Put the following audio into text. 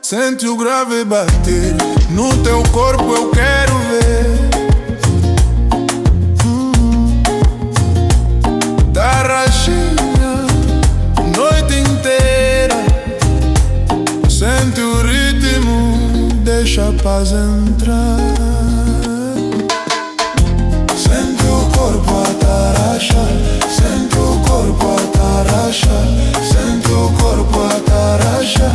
Sente o grave bater no teu corpo, eu quero ver. Tarraxinha, noite inteira. Sente o ritmo, deixa a paz entrar. Sente o corpo a tarraxar, sente o corpo a tarraxar, sente o corpo a tarraxar.